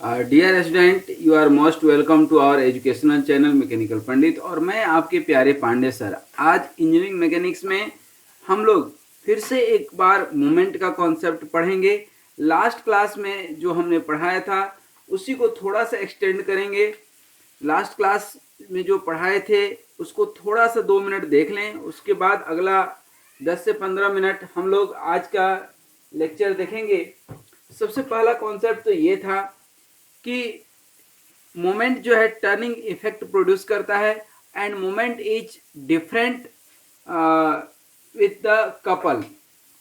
Dear student, you are most welcome to our educational channel mechanical Pandit. और मैं आपके प्यारे पांडे सर। आज इंजीनियरिंग मैकेनिक्स में हम लोग फिर से एक बार मोमेंट का कॉन्सेप्ट पढ़ेंगे। लास्ट क्लास में जो हमने पढ़ाया था उसी को थोड़ा सा एक्सटेंड करेंगे। लास्ट क्लास में जो पढ़ाए थे उसको थोड़ा सा 2 मिनट देख लें, उसके बाद अगला 10 से 15 मिनट हम लोग आज का लेक्चर देखेंगे। सबसे पहला कॉन्सेप्ट तो ये था कि मोमेंट जो है टर्निंग इफेक्ट प्रोड्यूस करता है end moment is different with the couple.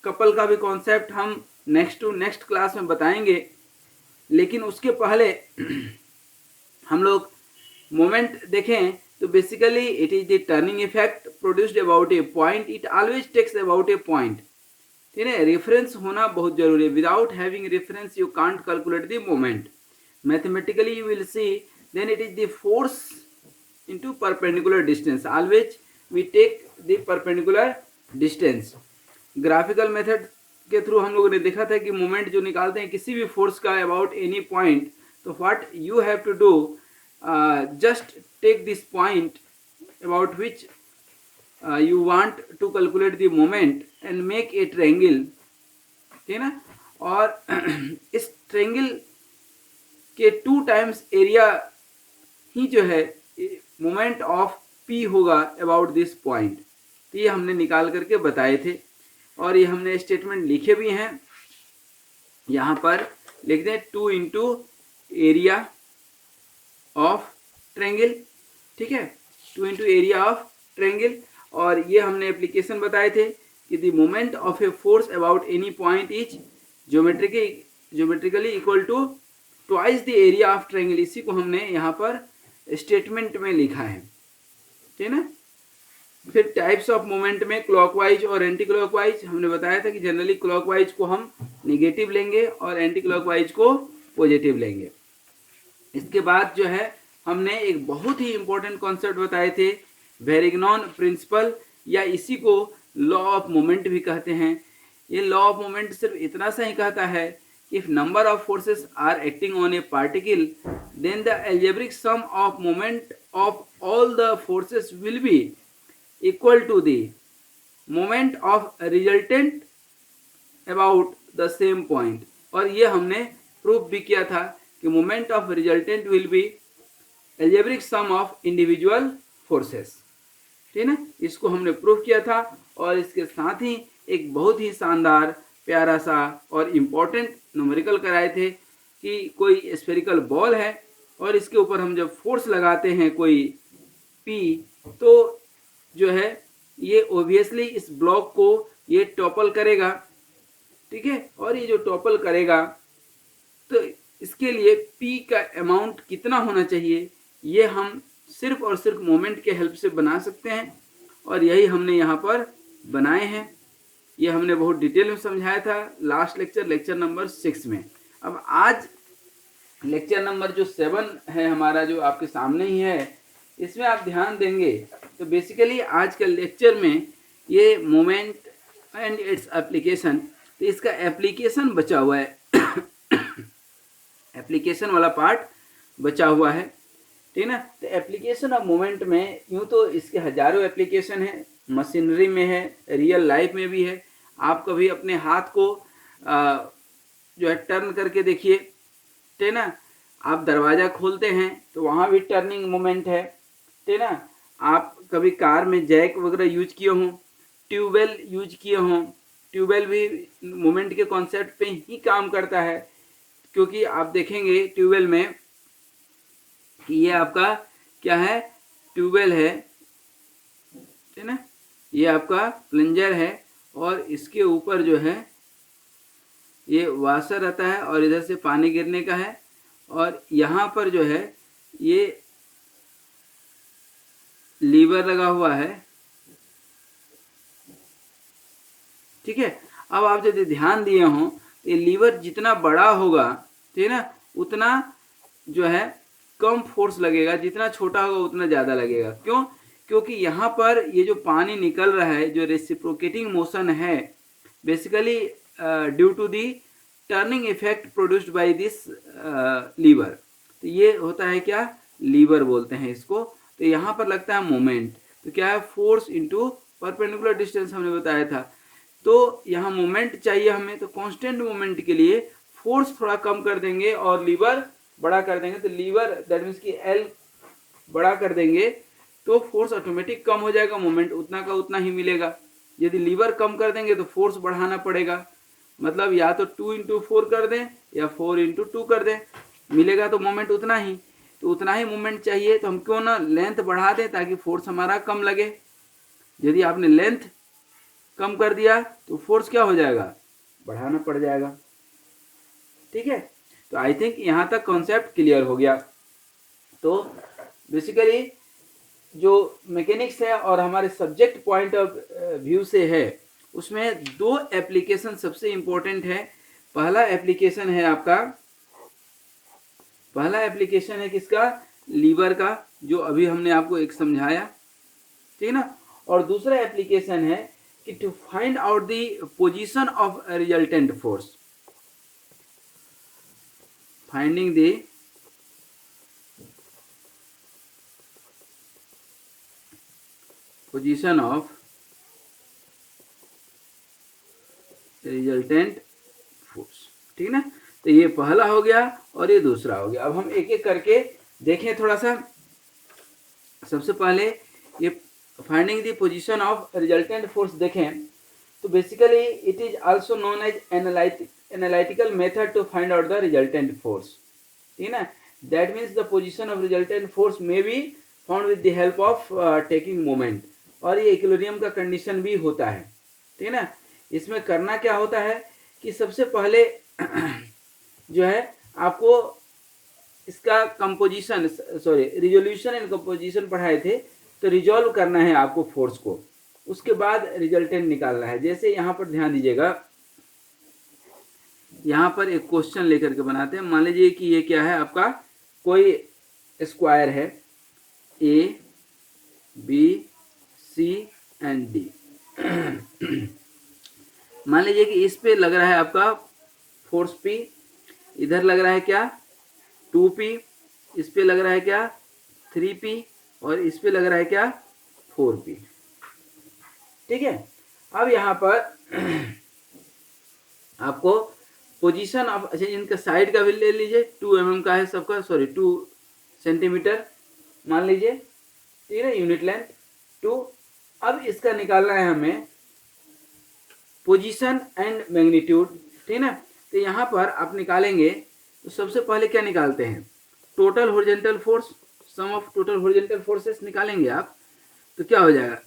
Couple का भी कॉन्सेप्ट हम नेक्स्ट क्लास में बताएंगे, लेकिन उसके पहले हम लोग मोमेंट देखें तो basically it is the turning effect produced about a point. It always takes about a point. ठीक है, रेफरेंस होना बहुत जरूरी है। Without having reference you can't calculate the moment. Mathematically you will see then it is the force into perpendicular distance. Always we take the perpendicular distance. Graphical method के through हम लोगों ने देखा था कि मोमेंट जो निकालते हैं किसी भी फोर्स का अबाउट एनी पॉइंट, तो what you have to do, just take this point about which you want to calculate the moment and make a triangle। ठीक है ना, और इस ट्रायंगल के 2 टाइम्स एरिया ही जो है मोमेंट ऑफ P होगा अबाउट दिस पॉइंट। तो ये हमने निकाल करके बताए थे और ये हमने स्टेटमेंट लिखे भी हैं। यहाँ पर लिख दें 2 इंटू एरिया ऑफ ट्रायंगल। ठीक है, 2 इंटू एरिया ऑफ ट्रायंगल। और ये हमने एप्लीकेशन बताए थे कि the moment of a force about any point is geometrically equal to twice the area of triangle. इसी को हमने यहाँ पर स्टेटमेंट में लिखा है। ठीक है ना। फिर टाइप्स ऑफ मोमेंट में क्लॉकवाइज और एंटी क्लॉकवाइज हमने बताया था कि जनरली क्लॉकवाइज को हम नेगेटिव लेंगे और एंटी क्लॉकवाइज को पॉजिटिव लेंगे। इसके बाद जो है हमने एक बहुत ही इंपॉर्टेंट कॉन्सेप्ट बताए थे, वेरिग्नॉन प्रिंसिपल, या इसी को लॉ ऑफ मोमेंट भी कहते हैं। ये लॉ ऑफ मोमेंट सिर्फ इतना सा ही कहता है, if number of forces are acting on a particle, then the algebraic sum of moment of all the forces will be equal to the moment of resultant about the same point। और ये हमने proof भी किया था कि moment of resultant will be algebraic sum of individual forces। ठीक है ना, इसको हमने प्रूफ किया था। और इसके साथ ही एक बहुत ही शानदार प्यारा सा और इम्पोर्टेंट न्यूमेरिकल कराए थे कि कोई स्फेरिकल बॉल है और इसके ऊपर हम जब फोर्स लगाते हैं कोई P, तो जो है ये ओब्वियसली इस ब्लॉक को ये टॉपल करेगा। ठीक है, और ये जो टॉपल करेगा तो इसके लिए P का अमाउंट कितना होना चाहिए ये हम सिर्फ और सिर्फ मोमेंट के हेल्प से बना सकते हैं, और यही हमने यहाँ पर बनाए हैं। ये हमने बहुत डिटेल में समझाया था लास्ट लेक्चर नंबर 6 में। अब आज लेक्चर नंबर जो 7 है हमारा, जो आपके सामने ही है, इसमें आप ध्यान देंगे तो बेसिकली आज के लेक्चर में ये मोमेंट एंड इट्स एप्लीकेशन, तो इसका एप्लीकेशन बचा हुआ है एप्लीकेशन वाला पार्ट बचा हुआ है। ठीक है ना। तो एप्लीकेशन ऑफ मोमेंट में यूँ तो इसके हजारों एप्लीकेशन है, मशीनरी में है, रियल लाइफ में भी है। आप कभी अपने हाथ को जो है टर्न करके देखिए। ठीक है ना, आप दरवाज़ा खोलते हैं तो वहाँ भी टर्निंग मोमेंट है। ठीक है ना, आप कभी कार में जैक वगैरह यूज किए हों, ट्यूबवेल यूज किए हों, ट्यूबवेल भी मोमेंट के कॉन्सेप्ट पे ही काम करता है, क्योंकि आप देखेंगे ट्यूबवेल में कि ये आपका क्या है, ट्यूबवेल है। ठीक है ना, ये आपका प्लंजर है और इसके ऊपर जो है ये वाशर रहता है और इधर से पानी गिरने का है, और यहाँ पर जो है ये लीवर लगा हुआ है। ठीक है, अब आप यदि ध्यान दिए हों ये लीवर जितना बड़ा होगा, ठीक है ना, उतना जो है कम फोर्स लगेगा, जितना छोटा होगा उतना ज़्यादा लगेगा। क्यों? क्योंकि यहाँ पर ये जो पानी निकल रहा है, जो रेसिप्रोकेटिंग मोशन है, basically due to the turning effect produced by this lever. तो ये होता है क्या, लीवर बोलते हैं इसको। तो यहाँ पर लगता है मोमेंट, तो क्या है, फोर्स इनटू परपेंडिकुलर डिस्टेंस हमने बताया था। तो यहाँ मोमेंट चाहिए हमें, तो कांस्टेंट मोमेंट के लिए फोर्स थोड़ा कम कर देंगे और लीवर बड़ा कर देंगे। तो लीवर दैट मीन्स कि एल बड़ा कर देंगे तो फोर्स ऑटोमेटिक कम हो जाएगा, मोमेंट उतना का उतना ही मिलेगा। यदि लीवर कम कर देंगे तो फोर्स बढ़ाना पड़ेगा, मतलब या तो 2 × 4 कर दें या 4 × 2 कर दें, मिलेगा तो मोमेंट उतना ही। तो उतना ही मोमेंट चाहिए तो हम क्यों ना लेंथ बढ़ा दें ताकि फोर्स हमारा कम लगे। यदि आपने लेंथ कम कर दिया तो फोर्स क्या हो जाएगा, बढ़ाना पड़ जाएगा। ठीक है, तो आई थिंक यहाँ तक कॉन्सेप्ट क्लियर हो गया। तो बेसिकली जो मैकेनिक्स है और हमारे सब्जेक्ट पॉइंट ऑफ व्यू से है, उसमें 2 एप्लीकेशन सबसे इम्पोर्टेंट है। पहला एप्लीकेशन है किसका, लीवर का, जो अभी हमने आपको एक समझाया, ठीक है ना। और दूसरा एप्लीकेशन है कि to find out the position of resultant force, finding the position of resultant force, ठीक ना। तो ये पहला हो गया और ये दूसरा हो गया। अब हम एक एक करके देखें थोड़ा सा। सबसे पहले ये finding the position of resultant force देखें, तो basically it is also known as analytical method to find out the resultant force, ठीक है ना। That means the position of resultant force may be found with the help of taking moment, और ये equilibrium का condition भी होता है, ठीक है ना। इसमें करना क्या होता है कि सबसे पहले जो है आपको इसका कंपोजिशन रिजोल्यूशन एंड कंपोजिशन पढ़ाए थे, तो रिजॉल्व करना है आपको फोर्स को, उसके बाद रिजल्टेंट निकालना है। जैसे यहाँ पर ध्यान दीजिएगा, यहाँ पर एक क्वेश्चन लेकर के बनाते हैं। मान लीजिए कि ये क्या है, आपका कोई स्क्वायर है, A B C and D. मान लीजिए कि इस पे लग रहा है आपका फोर्स P, इधर लग रहा है क्या 2P, इस पे लग रहा है क्या 3P, और इस पे लग रहा है क्या 4P, ठीक है। अब यहाँ पर आपको पोजीशन ऑफ, अच्छा इनका साइड का भी ले लीजिए, 2 mm का है सबका, 2 सेंटीमीटर मान लीजिए, ठीक है, यूनिट लेंथ 2। अब इसका निकालना है हमें पोजीशन एंड मैग्नीट्यूड, ठीक है। तो यहाँ पर आप निकालेंगे तो सबसे पहले क्या निकालते हैं, total horizontal force, sum of total horizontal forces निकालेंगे आप। तो क्या हो जाएगा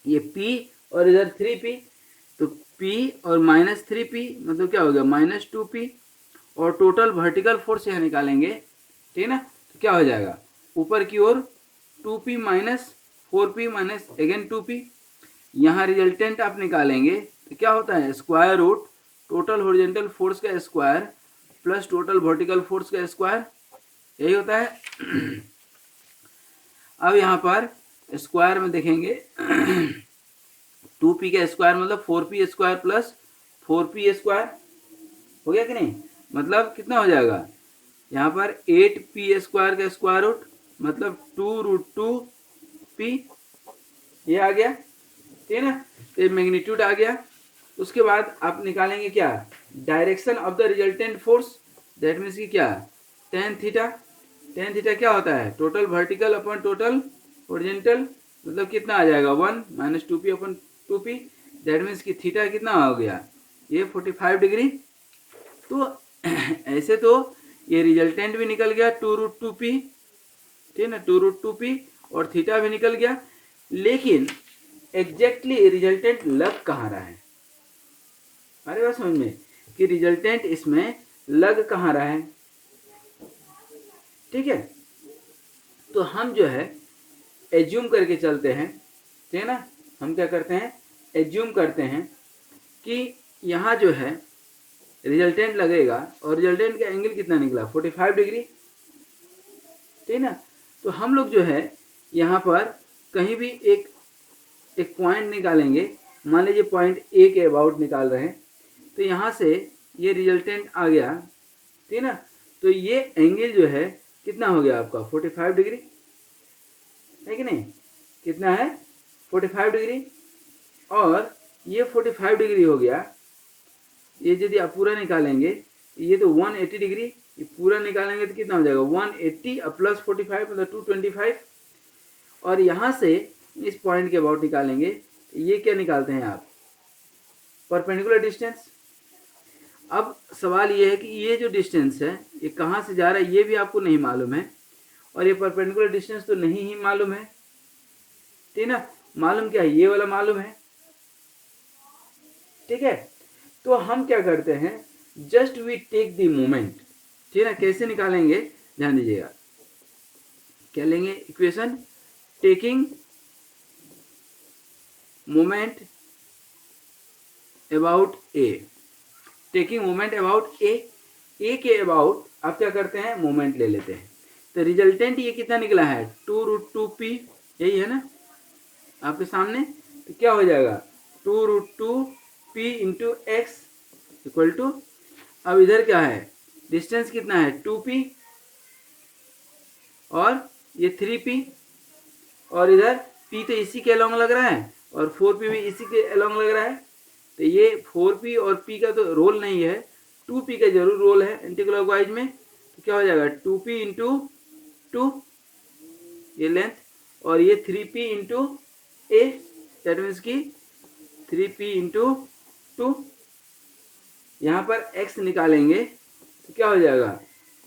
ये P और इधर 3P, तो P और -3P मतलब क्या हो गया -2P, और टोटल वर्टिकल फोर्स यहाँ निकालेंगे, ठीक है ना। तो क्या हो जाएगा ऊपर की ओर 2P - 4P - अगेन 2P। यहाँ रिजल्टेंट आप निकालेंगे तो क्या होता है, square root total horizontal force का square plus total vertical force का स्क्वायर, यही होता है। अब यहाँ पर स्क्वायर में देखेंगे 2P का स्क्वायर मतलब 4P square plus 4P square, हो गया कि नहीं, मतलब कितना हो जाएगा यहाँ पर 8P स्क्वायर का स्क्वायर रूट मतलब 2√2P, ये आ गया, ठीक है ना। तो ये मैग्नीट्यूड आ गया। उसके बाद आप निकालेंगे क्या, direction of the resultant force, that means कि क्या tan थीटा। tan थीटा क्या होता है, total vertical upon total horizontal, मतलब कितना आ जाएगा 1 - 2P upon 2P, that means कि थीटा कितना हो गया ये 45 डिग्री। तो ऐसे तो ये रिजल्टेंट भी निकल गया 2√2P, ठीक है ना, 2√2P, और थीटा भी निकल गया। लेकिन एग्जैक्टली रिजल्टेंट लग कहाँ रहा है, अरे बात समझ में कि रिजल्टेंट इसमें लग कहाँ रहा है, ठीक है। तो हम जो है एज्यूम करके चलते हैं, ठीक है ना। हम क्या करते हैं, एज्यूम करते हैं कि यहाँ जो है रिजल्टेंट लगेगा, और रिजल्टेंट का एंगल कितना निकला 45 डिग्री, ठीक है ना। तो हम लोग जो है यहाँ पर कहीं भी एक पॉइंट निकालेंगे, मान लीजिए पॉइंट A के अबाउट निकाल रहे हैं, तो यहाँ से ये रिजल्टेंट आ गया, ठीक है ना। तो ये एंगल जो है कितना हो गया आपका 45 डिग्री, है कि नहीं, कितना है 45 डिग्री। और ये 45 डिग्री हो गया, ये यदि आप पूरा निकालेंगे ये तो 180 डिग्री, ये पूरा निकालेंगे तो कितना हो जाएगा 180 प्लस 45 मतलब 225। और यहाँ से इस पॉइंट के अबाउट निकालेंगे, ये क्या निकालते हैं आप, परपेंडिकुलर डिस्टेंस। अब सवाल ये है कि ये जो डिस्टेंस है ये कहाँ से जा रहा है ये भी आपको नहीं मालूम है, और ये परपेंडिकुलर डिस्टेंस तो नहीं ही मालूम है, ठीक ना। मालूम क्या है, ये वाला मालूम है, ठीक है। तो हम क्या करते हैं, just we take the moment, ठीक है ना। कैसे निकालेंगे ध्यान दीजिएगा, क्या लेंगे equation, taking moment about A, taking moment about A के अबाउट आप क्या करते हैं मोमेंट ले लेते हैं। तो रिजल्टेंट ये कितना निकला है 2√2p, यही है ना आपके सामने। तो क्या हो जाएगा 2√2p into x equal to, अब इधर क्या है डिस्टेंस कितना है 2p और ये 3p, और इधर p तो इसी के अलोंग लग रहा है और 4p भी इसी के अलोंग लग रहा है। तो ये 4p और p का तो रोल नहीं है, 2p का जरूर रोल है एंटीक्लॉकवाइज में। तो क्या हो जाएगा 2p इंटू 2 ये लेंथ, और ये 3p into A, that means की 3p इंटू 2। यहाँ पर x निकालेंगे तो क्या हो जाएगा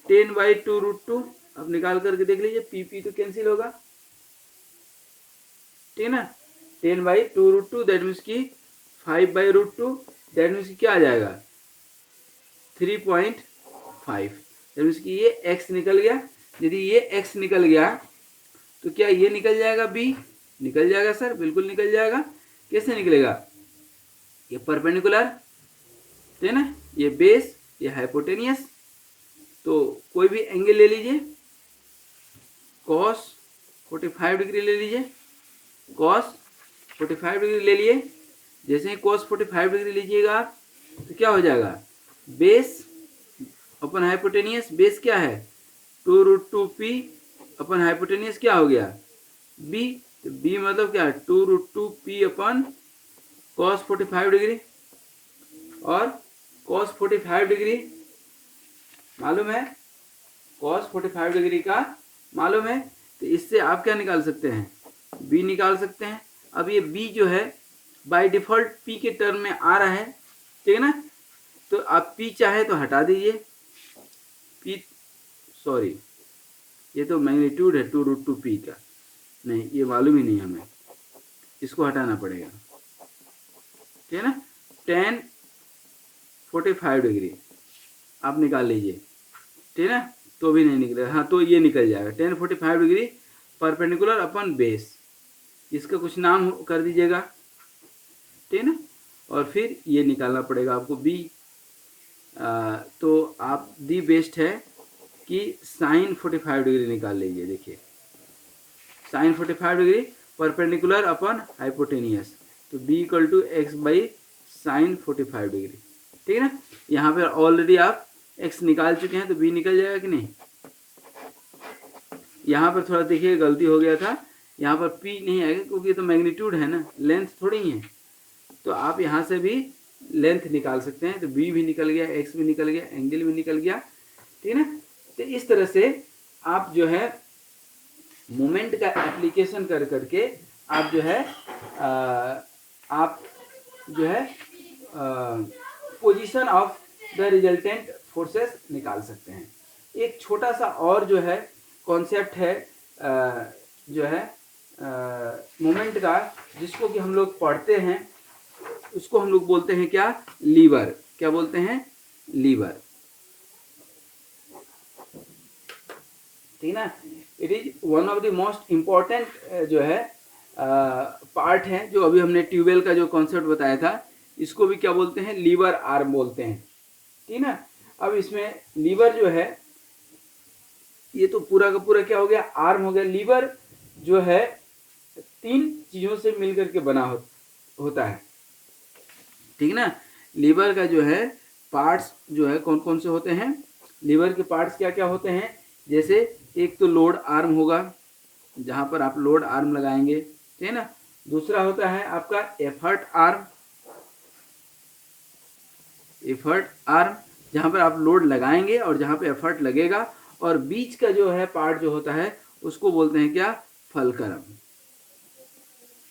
10/2√2। अब निकाल करके देख लीजिए, p तो कैंसिल होगा, ठीक है ना। 10/2√2 दैट मीन्स की 5/√2, दैट मीन्स की क्या आ जाएगा 3.5, दैट मीन्स की ये x निकल गया। यदि ये x निकल गया तो क्या ये निकल जाएगा b, निकल जाएगा सर, बिल्कुल निकल जाएगा। कैसे निकलेगा, ये परपेंडिकुलर, ठीक है ना, ये बेस, ये हाइपोटेनियस। तो कोई भी एंगल ले लीजिए, cos 45 डिग्री ले लीजिए, cos 45 डिग्री ले लिए। जैसे ही cos 45 डिग्री लीजिएगा आप तो क्या हो जाएगा बेस अपन हाइपोटेनियस, बेस क्या है 2√2p अपन हाइपोटेनियस क्या हो गया b। तो b मतलब क्या है 2√2p अपन cos 45 डिग्री, और cos 45 डिग्री मालूम है, cos 45 डिग्री का मालूम है। तो इससे आप क्या निकाल सकते हैं b निकाल सकते हैं। अब ये b जो है बाय डिफॉल्ट p के टर्म में आ रहा है, ठीक है ना। तो आप p चाहे तो हटा दीजिए, p सॉरी ये तो मैग्नीट्यूड है 2√2p का, नहीं ये मालूम ही नहीं हमें, इसको हटाना पड़ेगा, ठीक है ना। 10 45 डिग्री आप निकाल लीजिए, ठीक है ना, तो भी नहीं निकलेगा। हाँ तो ये निकल जाएगा 10 45 डिग्री परपेंडिकुलर अपन बेस, इसका कुछ नाम कर दीजिएगा, ठीक है ना। और फिर ये निकालना पड़ेगा आपको b। तो आप दी बेस्ट है कि साइन 45 डिग्री निकाल लीजिए। देखिए sine 45 degree perpendicular upon hypotenuse, तो b equal to x by sine 45 degree, ठीक है ना। यहाँ पर ऑलरेडी आप x निकाल चुके हैं तो b निकल जाएगा कि नहीं। यहाँ पर थोड़ा देखिए गलती हो गया था, यहाँ पर p नहीं आएगा क्योंकि ये तो मैग्नीट्यूड है ना, लेंथ थोड़ी ही है। तो आप यहाँ से भी लेंथ निकाल सकते हैं, तो b भी निकल गया, x भी निकल गया, एंगल भी निकल गया, ठीक है ना। तो इस तरह से आप जो है मोमेंट का एप्लीकेशन कर करके आप जो है position of the resultant forces निकाल सकते हैं। एक छोटा सा और जो है कॉन्सेप्ट है जो है मोमेंट का, जिसको कि हम लोग पढ़ते हैं, उसको हम लोग बोलते हैं क्या लीवर, क्या बोलते हैं लीवर, ठीक ना। It is one of the most important जो है पार्ट है, जो अभी हमने ट्यूबवेल का जो कॉन्सेप्ट बताया था, इसको भी क्या बोलते हैं लीवर आर्म बोलते हैं, ठीक ना। अब इसमें लीवर जो है ये तो पूरा का पूरा क्या हो गया आर्म हो गया। लीवर जो है 3 चीजों से मिलकर के बना होता है, ठीक ना। लीवर का जो है पार्ट्स जो है कौन कौन से होते हैं, लीवर के पार्ट्स क्या क्या होते हैं, जैसे एक तो लोड आर्म होगा, जहाँ पर आप लोड आर्म लगाएंगे, ठीक है ना। दूसरा होता है आपका एफर्ट आर्म, एफर्ट आर्म जहाँ पर आप लोड लगाएंगे और जहाँ पे एफर्ट लगेगा, और बीच का जो है पार्ट जो होता है उसको बोलते हैं क्या, फलक्रम।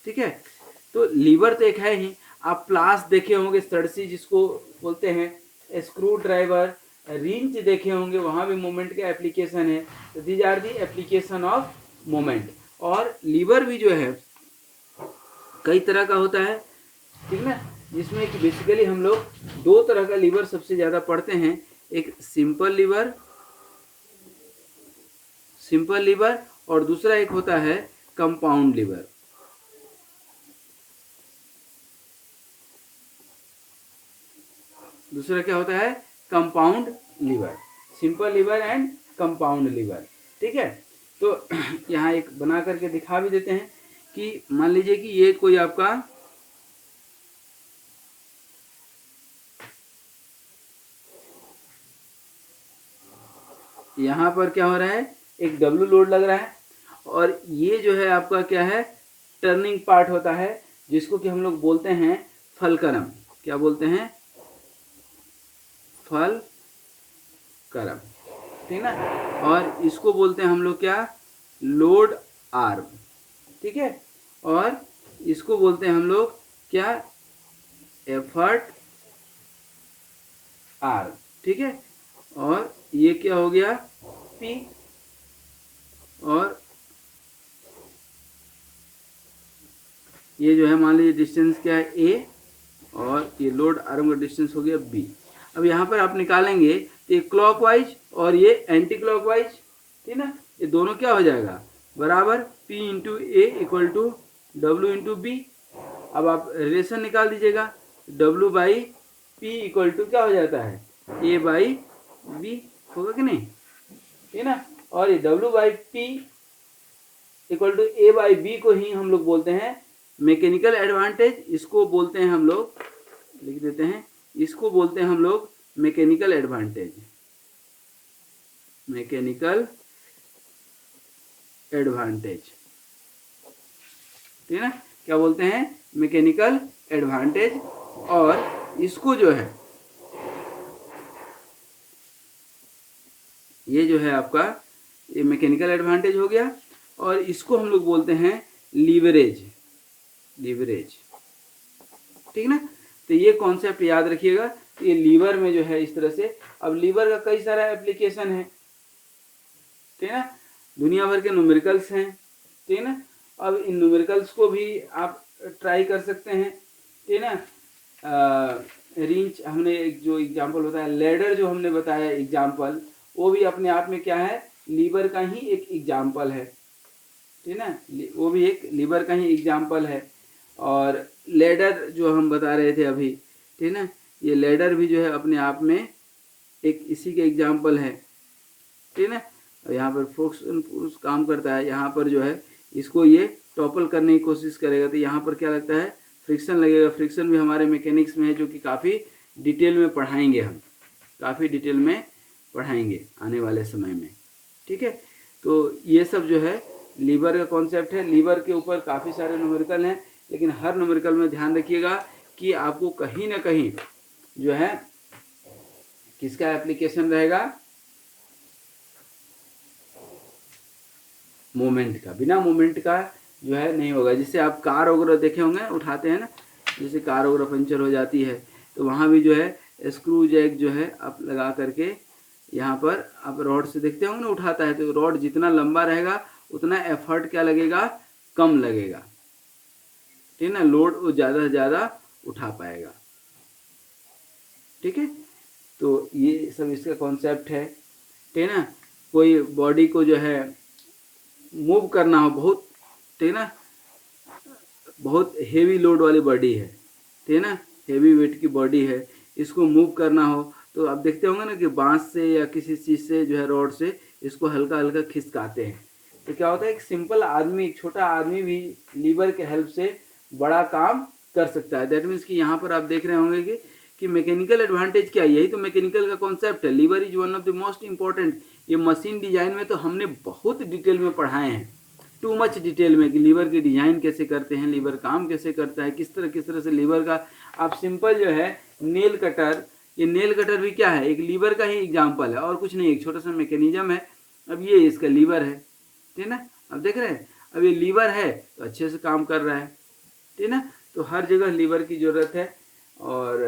ठीक है, तो लीवर तो एक है ही, आप प्लास देखे होंगे, सड़सी जिसको बोलते हैं, स्क्रू ड्राइवर, रिंच देखे होंगे, वहाँ भी मोमेंट का एप्लीकेशन है। तो these are the application of moment. और लीवर भी जो है कई तरह का होता है, ठीक ना, जिसमें कि बेसिकली हम लोग दो तरह का लीवर सबसे ज़्यादा पढ़ते हैं, एक सिंपल लीवर, सिंपल लीवर, और दूसरा एक होता है कंपाउंड लीवर। दूसरा क्या होता है, compound lever, simple lever and compound lever. ठीक है, तो यहाँ एक बना करके दिखा भी देते हैं कि मान लीजिए कि ये कोई आपका यहाँ पर क्या हो रहा है, एक डब्लू लोड लग रहा है, और ये जो है आपका क्या है, टर्निंग पार्ट होता है, जिसको कि हम लोग बोलते हैं फलक्रम। क्या बोलते हैं, फलक्रम, ठीक ना। और इसको बोलते हैं हम लोग क्या, लोड आर्म। ठीक है, और इसको बोलते हैं हम लोग क्या, एफर्ट आर्म। ठीक है, और ये क्या हो गया, पी, और ये जो है मान लीजिए डिस्टेंस क्या है ए, और ये लोड आर्म का डिस्टेंस हो गया बी। अब यहाँ पर आप निकालेंगे तो ये क्लॉकवाइज और ये एंटी क्लॉकवाइज, ठीक ना, ये दोनों क्या हो जाएगा, बराबर P into A equal to W into B. अब आप रिलेशन निकाल दीजिएगा, W by P equal to क्या हो जाता है, A बाई बी, होगा कि नहीं, ठीक ना। और ये W by P equal to A by B को ही हम लोग बोलते हैं मैकेनिकल एडवांटेज। इसको बोलते हैं हम लोग, लिख देते हैं, इसको बोलते हैं हम लोग मैकेनिकल एडवांटेज, मैकेनिकल एडवांटेज, ठीक है ना, क्या बोलते हैं, मैकेनिकल एडवांटेज। और इसको जो है, ये जो है आपका ये मैकेनिकल एडवांटेज हो गया, और इसको हम लोग बोलते हैं लीवरेज, लीवरेज, ठीक ना। तो ये कॉन्सेप्ट याद रखिएगा, ये लीवर में जो है इस तरह से। अब लीवर का कई सारा एप्लीकेशन है, ठीक है ना, दुनिया भर के न्यूमेरिकल्स हैं, ठीक है ना। अब इन न्यूमेरिकल्स को भी आप ट्राई कर सकते हैं, ठीक है ना। रिंच हमने एक जो एग्जांपल बताया, लेडर जो हमने बताया एग्जांपल, वो भी अपने आप में क्या है, लीवर का ही एक एग्जांपल है, ठीक है ना, वो भी एक लीवर का ही एग्जांपल है। और लेडर जो हम बता रहे थे अभी, ठीक है ना, ये लेडर भी जो है अपने आप में एक इसी के एग्जांपल है, ठीक है ना। और यहाँ पर फोर्स काम करता है, यहाँ पर जो है इसको ये टॉपल करने की कोशिश करेगा, तो यहाँ पर क्या लगता है, फ्रिक्शन लगेगा। फ्रिक्शन भी हमारे मैकेनिक्स में है, जो कि काफ़ी डिटेल में पढ़ाएंगे हम, काफ़ी डिटेल में पढ़ाएंगे आने वाले समय में, ठीक है। तो ये सब जो है लीवर का कॉन्सेप्ट है। लीवर के ऊपर काफ़ी सारे न्यूमेरिकल हैं, लेकिन हर न्यूमेरिकल में ध्यान रखिएगा कि आपको कहीं ना कहीं जो है किसका एप्लीकेशन रहेगा, मोमेंट का। बिना मोमेंट का जो है नहीं होगा। जिससे आप कार वगैरह देखे होंगे, उठाते हैं ना, जैसे कार वगैरह पंचर हो जाती है, तो वहाँ भी जो है स्क्रू जैक जो है आप लगा करके यहाँ पर आप रॉड से देखते होंगे ना, उठाता है, तो रॉड जितना लंबा रहेगा उतना एफर्ट क्या लगेगा, कम लगेगा, ठीक है ना, लोड वो ज़्यादा से ज़्यादा उठा पाएगा, ठीक है। तो ये सब इसका कॉन्सेप्ट है, ठीक है ना। कोई बॉडी को जो है मूव करना हो, बहुत, ठीक है ना, बहुत हेवी लोड वाली बॉडी है, ठीक है ना, हेवी वेट की बॉडी है, इसको मूव करना हो तो आप देखते होंगे ना कि बांस से या किसी चीज़ से जो है, रॉड से इसको हल्का हल्का खिसकाते हैं। तो क्या होता है, एक सिंपल आदमी, एक छोटा आदमी भी लीवर के हेल्प से बड़ा काम कर सकता है। दैट मीन्स कि यहाँ पर आप देख रहे होंगे कि मैकेनिकल एडवांटेज क्या है, यही तो मैकेनिकल का कॉन्सेप्ट है। Lever is one of the most important. ये मशीन डिजाइन में तो हमने बहुत डिटेल में पढ़ाए हैं, टू मच डिटेल में, कि लीवर की डिजाइन कैसे करते हैं, लीवर काम कैसे करता है, किस तरह से लीवर का। आप सिंपल जो है नेल कटर, ये नेल कटर भी क्या है, एक लीवर का ही एग्जाम्पल है और कुछ नहीं, एक छोटा सा मैकेनिज्म है। अब ये इसका लीवर है, ठीक है ना, अब देख रहे हैं, अब ये लीवर है तो अच्छे से काम कर रहा है, ठीक है ना। तो हर जगह लीवर की ज़रूरत है। और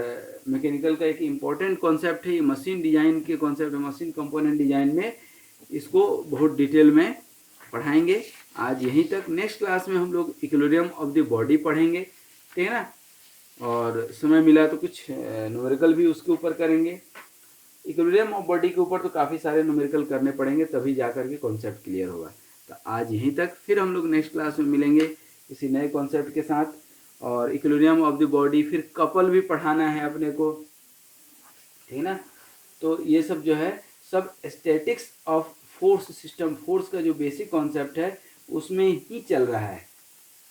मैकेनिकल का एक इम्पॉर्टेंट कॉन्सेप्ट है, ये मशीन डिजाइन के कॉन्सेप्ट, मशीन कंपोनेंट डिजाइन में इसको बहुत डिटेल में पढ़ाएंगे। आज यहीं तक, नेक्स्ट क्लास में हम लोग इक्विलिब्रियम ऑफ द बॉडी पढ़ेंगे, ठीक है ना। और समय मिला तो कुछ न्यूमेरिकल भी उसके ऊपर करेंगे। इक्विलिब्रियम ऑफ बॉडी के ऊपर तो काफ़ी सारे न्यूमेरिकल करने पड़ेंगे, तभी जा करके कॉन्सेप्ट क्लियर होगा। तो आज यहीं तक, फिर हम लोग नेक्स्ट क्लास में मिलेंगे किसी नए कॉन्सेप्ट के साथ। और इक्विलिब्रियम ऑफ द बॉडी, फिर कपल भी पढ़ाना है अपने को, ठीक है ना। तो ये सब जो है सब statics of force system, force का जो बेसिक कॉन्सेप्ट है उसमें ही चल रहा है,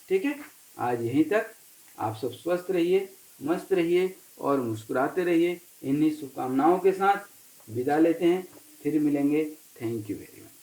ठीक है। आज यहीं तक, आप सब स्वस्थ रहिए, मस्त रहिए और मुस्कुराते रहिए। इन्हीं शुभकामनाओं के साथ विदा लेते हैं, फिर मिलेंगे। Thank you very much.